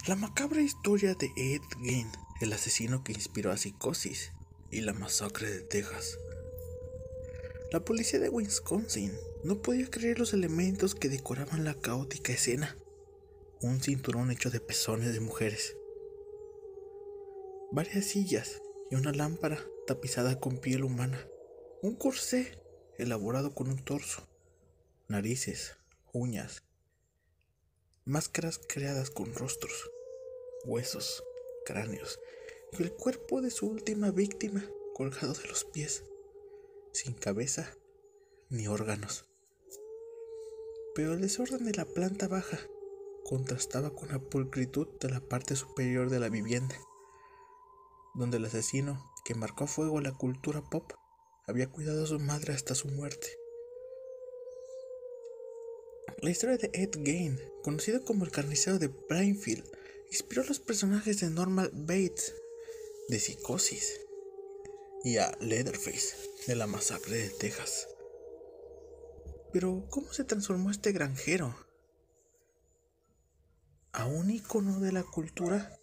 La macabra historia de Ed Gein, el asesino que inspiró a Psicosis y la masacre de Texas. La policía de Wisconsin no podía creer los elementos que decoraban la caótica escena. Un cinturón hecho de pezones de mujeres, varias sillas y una lámpara tapizada con piel humana, un corsé elaborado con un torso, narices, uñas, máscaras creadas con rostros, huesos, cráneos y el cuerpo de su última víctima colgado de los pies, sin cabeza ni órganos. Pero el desorden de la planta baja contrastaba con la pulcritud de la parte superior de la vivienda, donde el asesino que marcó a fuego la cultura pop había cuidado a su madre hasta su muerte. La historia de Ed Gein, conocido como el carnicero de Plainfield, inspiró a los personajes de Norman Bates de Psicosis y a Leatherface de la masacre de Texas. Pero ¿cómo se transformó este granjero a un ícono de la cultura?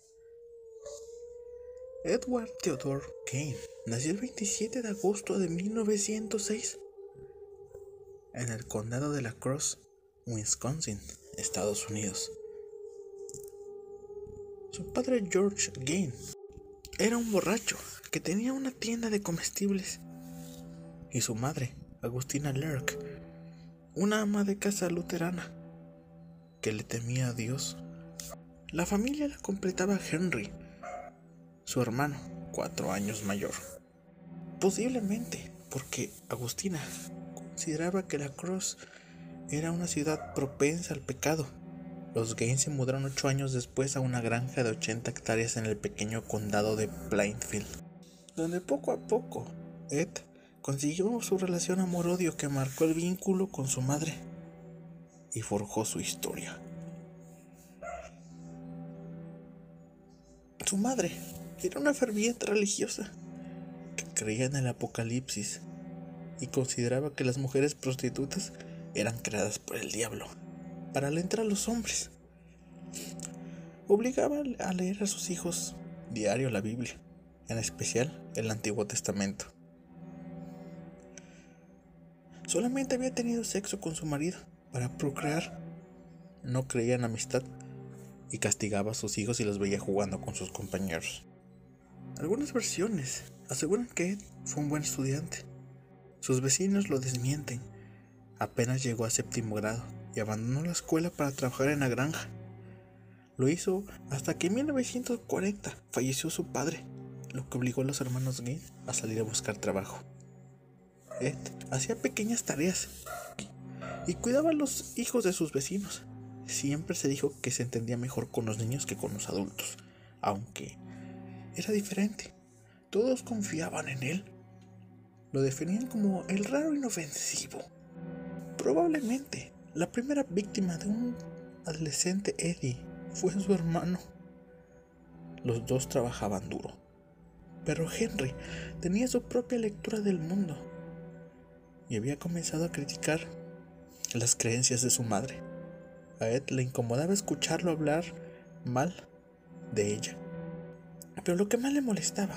Edward Theodore Gein nació el 27 de agosto de 1906 en el condado de La Crosse, Wisconsin, Estados Unidos. Su padre George Gein era un borracho que tenía una tienda de comestibles y su madre, Agustina Lerck, una ama de casa luterana que le temía a Dios. La familia la completaba Henry, su hermano, 4 años mayor. Posiblemente porque Agustina consideraba que La Crosse era una ciudad propensa al pecado. Los Gein se mudaron 8 años después a una granja de 80 hectáreas en el pequeño condado de Plainfield, donde poco a poco Ed consiguió su relación amor-odio que marcó el vínculo con su madre y forjó su historia. Su madre era una ferviente religiosa que creía en el apocalipsis y consideraba que las mujeres prostitutas eran creadas por el diablo para alentar a los hombres. Obligaba a leer a sus hijos diario la Biblia, en especial el Antiguo Testamento. Solamente había tenido sexo con su marido para procrear. No creía en amistad y castigaba a sus hijos y los veía jugando con sus compañeros. Algunas versiones aseguran que Ed fue un buen estudiante. Sus vecinos lo desmienten. Apenas llegó a 7º grado y abandonó la escuela para trabajar en la granja. Lo hizo hasta que en 1940 falleció su padre, lo que obligó a los hermanos Gein a salir a buscar trabajo. Ed hacía pequeñas tareas y cuidaba a los hijos de sus vecinos. Siempre se dijo que se entendía mejor con los niños que con los adultos, aunque era diferente. Todos confiaban en él. Lo definían como el raro inofensivo. Probablemente la primera víctima de un adolescente Eddie fue su hermano. Los dos trabajaban duro, pero Henry tenía su propia lectura del mundo y había comenzado a criticar las creencias de su madre. A Ed le incomodaba escucharlo hablar mal de ella, pero lo que más le molestaba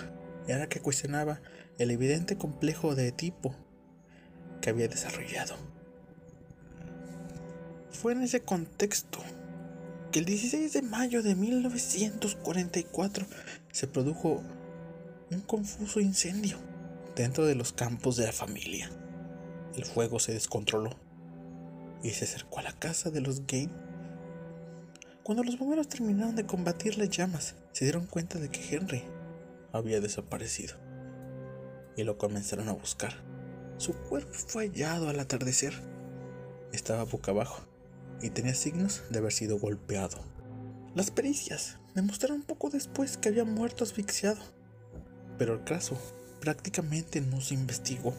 era que cuestionaba el evidente complejo de Edipo que había desarrollado. Fue en ese contexto que el 16 de mayo de 1944 se produjo un confuso incendio dentro de los campos de la familia. El fuego se descontroló y se acercó a la casa de los Gein. Cuando los bomberos terminaron de combatir las llamas, se dieron cuenta de que Henry había desaparecido y lo comenzaron a buscar. Su cuerpo fue hallado al atardecer. Estaba boca abajo y tenía signos de haber sido golpeado. Las pericias demostraron poco después que había muerto asfixiado, pero el caso prácticamente no se investigó.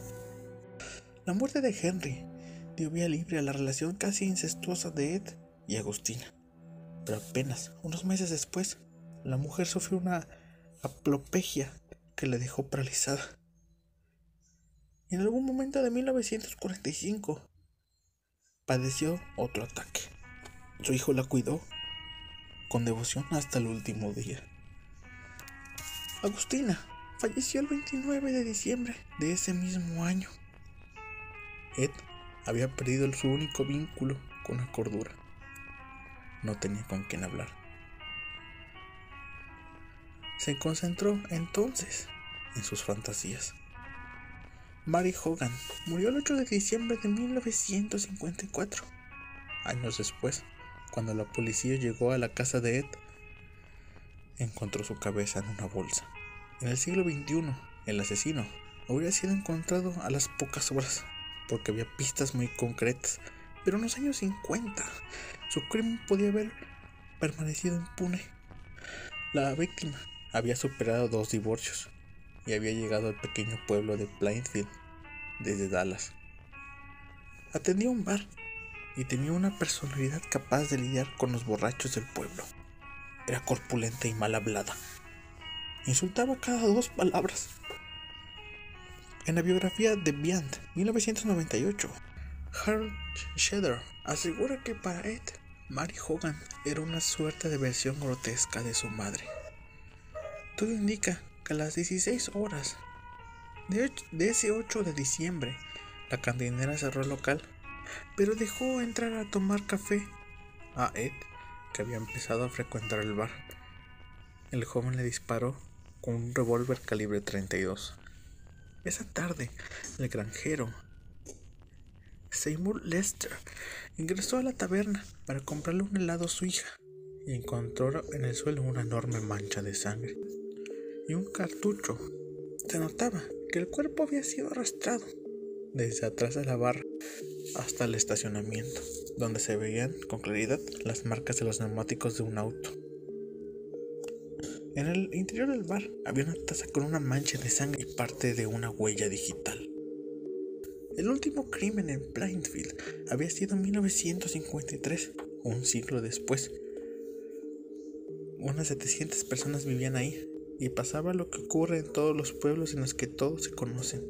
La muerte de Henry dio vía libre a la relación casi incestuosa de Ed y Agustina, pero apenas unos meses después, la mujer sufrió una haplopegia que le dejó paralizada. Y en algún momento de 1945 padeció otro ataque. Su hijo la cuidó con devoción hasta el último día. Agustina falleció el 29 de diciembre de ese mismo año. Ed había perdido su único vínculo con la cordura. No tenía con quién hablar. Se concentró entonces en sus fantasías. Mary Hogan murió el 8 de diciembre de 1954. Años después, cuando la policía llegó a la casa de Ed, encontró su cabeza en una bolsa. En el siglo XXI, el asesino habría sido encontrado a las pocas horas, porque había pistas muy concretas, pero en los años 50 su crimen podía haber permanecido impune. La víctima había superado 2 divorcios y había llegado al pequeño pueblo de Plainfield desde Dallas. Atendía un bar y tenía una personalidad capaz de lidiar con los borrachos del pueblo. Era corpulenta y mal hablada. Insultaba cada 2 palabras. En la biografía de Beyond, 1998, Harold Shedder asegura que para Ed, Mary Hogan era una suerte de versión grotesca de su madre. Todo indica que a las 16 horas de ese 8 de diciembre, la cantinera cerró el local, pero dejó entrar a tomar café a Ed, que había empezado a frecuentar el bar. El joven le disparó con un revólver calibre 32. Esa tarde, el granjero Seymour Lester ingresó a la taberna para comprarle un helado a su hija y encontró en el suelo una enorme mancha de sangre y un cartucho. Se notaba que el cuerpo había sido arrastrado desde atrás de la barra hasta el estacionamiento, donde se veían con claridad las marcas de los neumáticos de un auto. En el interior del bar había una taza con una mancha de sangre y parte de una huella digital. El último crimen en Plainfield había sido en 1953, un siglo después. Unas 700 personas vivían ahí y pasaba lo que ocurre en todos los pueblos en los que todos se conocen.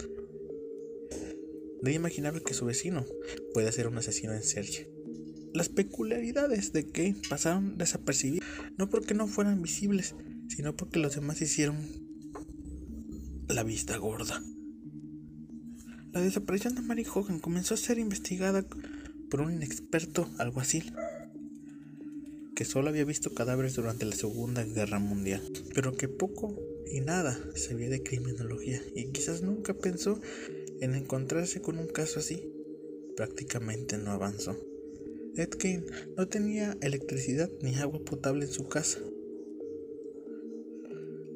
Nadie imaginaba que su vecino puede ser un asesino en serie. Las peculiaridades de Kane pasaron desapercibidas, no porque no fueran visibles, sino porque los demás hicieron la vista gorda. La desaparición de Mary Hogan comenzó a ser investigada por un inexperto alguacil que solo había visto cadáveres durante la Segunda Guerra Mundial, pero que poco y nada sabía de criminología y quizás nunca pensó en encontrarse con un caso así. Prácticamente no avanzó. Ed Gein no tenía electricidad ni agua potable en su casa.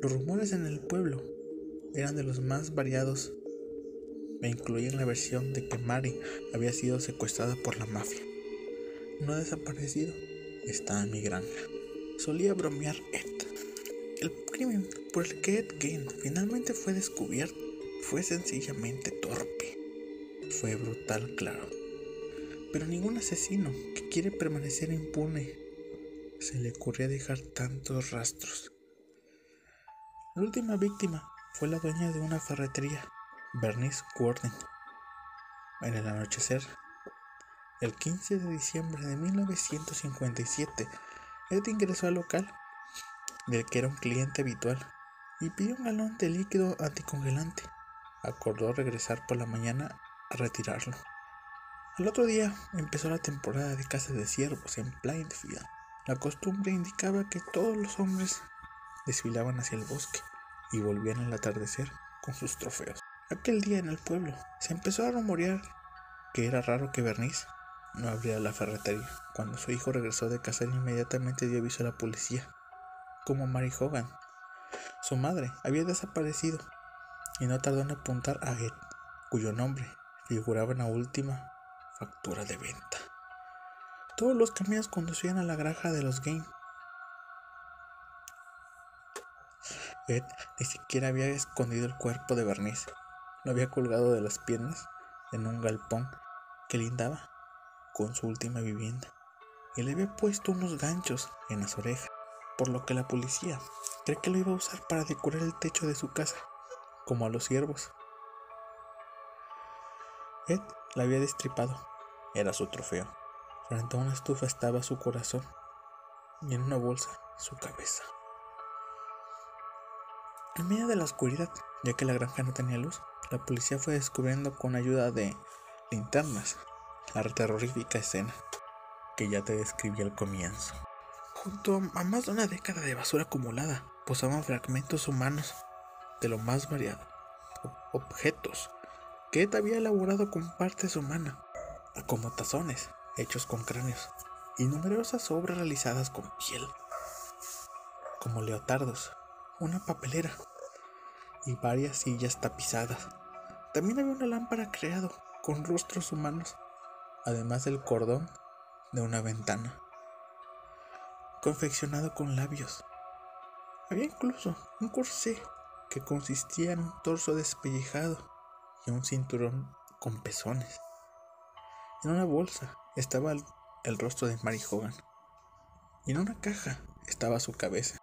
Los rumores en el pueblo eran de los más variados e incluían la versión de que Mary había sido secuestrada por la mafia. No ha desaparecido, está en mi granja. Solía bromear Ed. El crimen por el que Ed Gein finalmente fue descubierto fue sencillamente torpe. Fue brutal, claro. Pero ningún asesino que quiere permanecer impune se le ocurría dejar tantos rastros. La última víctima fue la dueña de una ferretería, Bernice Gordon. En el anochecer, el 15 de diciembre de 1957, Ed ingresó al local, del que era un cliente habitual, y pidió un galón de líquido anticongelante. Acordó regresar por la mañana a retirarlo. Al otro día empezó la temporada de caza de ciervos en Plainfield. La costumbre indicaba que todos los hombres desfilaban hacia el bosque y volvían al atardecer con sus trofeos. Aquel día en el pueblo se empezó a rumorear que era raro que Bernice no abriera la ferretería. Cuando su hijo regresó de cazar, inmediatamente dio aviso a la policía, como Mary Hogan. Su madre había desaparecido y no tardó en apuntar a Ed, cuyo nombre figuraba en la última factura de venta. Todos los caminos conducían a la granja de los Gein. Ed ni siquiera había escondido el cuerpo de Bernice. Lo había colgado de las piernas en un galpón que lindaba con su última vivienda y le había puesto unos ganchos en las orejas, por lo que la policía cree que lo iba a usar para decorar el techo de su casa, como a los ciervos. Ed la había destripado, era su trofeo. Frente a una estufa estaba su corazón, y en una bolsa su cabeza. En medio de la oscuridad, ya que la granja no tenía luz, la policía fue descubriendo con ayuda de linternas la terrorífica escena que ya te describí al comienzo. Junto a más de una década de basura acumulada, posaban fragmentos humanos de lo más variado, objetos que Ed había elaborado con partes humanas, como tazones hechos con cráneos y numerosas obras realizadas con piel, como leotardos, una papelera y varias sillas tapizadas. También había una lámpara creada con rostros humanos, además del cordón de una ventana, confeccionado con labios. Había incluso un corsé que consistía en un torso despellejado y un cinturón con pezones. En una bolsa estaba el rostro de Mary Hogan y en una caja estaba su cabeza.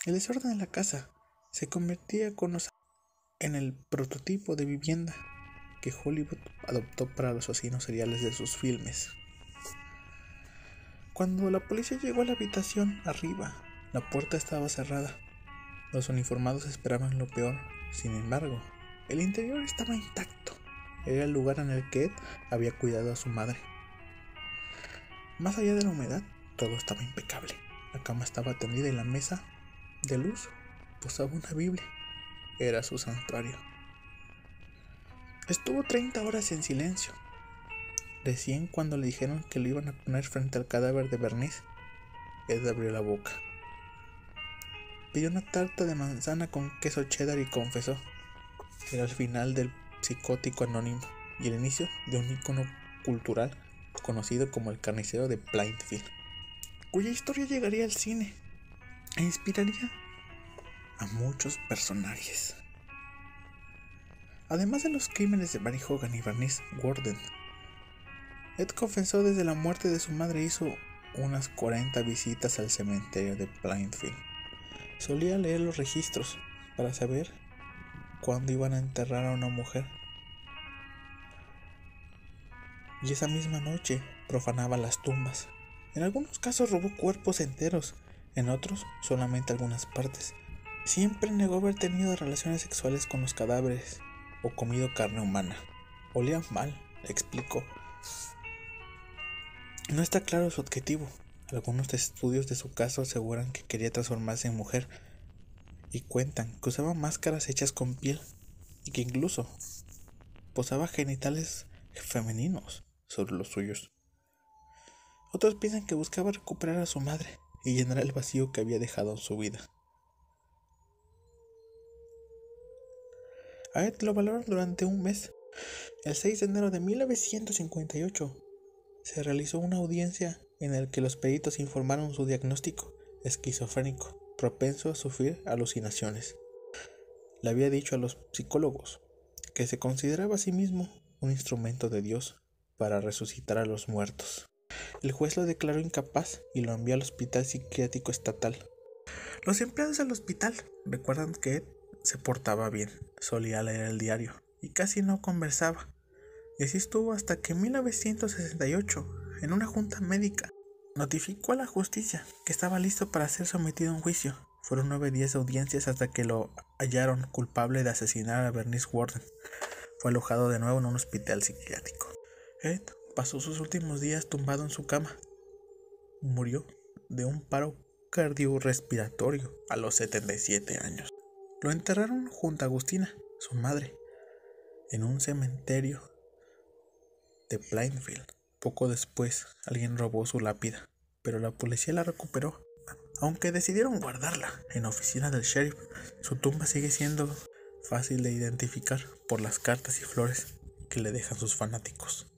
El desorden de la casa se convertía con los años en el prototipo de vivienda que Hollywood adoptó para los asesinos seriales de sus filmes. Cuando la policía llegó a la habitación arriba, la puerta estaba cerrada. Los uniformados esperaban lo peor. Sin embargo, el interior estaba intacto. Era el lugar en el que Ed había cuidado a su madre. Más allá de la humedad, todo estaba impecable. La cama estaba tendida y la mesa de luz posaba una Biblia. Era su santuario. Estuvo 30 horas en silencio. Recién cuando le dijeron que lo iban a poner frente al cadáver de Bernice, Ed abrió la boca. Pidió una tarta de manzana con queso cheddar y confesó. Era el final del psicótico anónimo y el inicio de un icono cultural conocido como el carnicero de Plainfield, cuya historia llegaría al cine e inspiraría a muchos personajes. Además de los crímenes de Mary Hogan y Bernice Worden, Ed confesó desde la muerte de su madre hizo unas 40 visitas al cementerio de Plainfield. Solía leer los registros para saber cuándo iban a enterrar a una mujer. Y esa misma noche profanaba las tumbas. En algunos casos robó cuerpos enteros, en otros solamente algunas partes. Siempre negó haber tenido relaciones sexuales con los cadáveres o comido carne humana. Olían mal, explicó. No está claro su objetivo. Algunos estudios de su caso aseguran que quería transformarse en mujer y cuentan que usaba máscaras hechas con piel y que incluso posaba genitales femeninos sobre los suyos. Otros piensan que buscaba recuperar a su madre y llenar el vacío que había dejado en su vida. A Ed lo valoraron durante un mes. El 6 de enero de 1958 se realizó una audiencia en la que los peritos informaron su diagnóstico: esquizofrénico, propenso a sufrir alucinaciones. Le había dicho a los psicólogos que se consideraba a sí mismo un instrumento de Dios para resucitar a los muertos. El juez lo declaró incapaz y lo envió al hospital psiquiátrico estatal. Los empleados del hospital recuerdan que Ed se portaba bien, solía leer el diario y casi no conversaba. Y así estuvo hasta que en 1968, en una junta médica, notificó a la justicia que estaba listo para ser sometido a un juicio. Fueron 9 días de audiencias hasta que lo hallaron culpable de asesinar a Bernice Worden. Fue alojado de nuevo en un hospital psiquiátrico. Ed pasó sus últimos días tumbado en su cama. Murió de un paro cardiorrespiratorio a los 77 años. Lo enterraron junto a Agustina, su madre, en un cementerio de Plainfield. Poco después, alguien robó su lápida, pero la policía la recuperó. Aunque decidieron guardarla en la oficina del sheriff, su tumba sigue siendo fácil de identificar por las cartas y flores que le dejan sus fanáticos.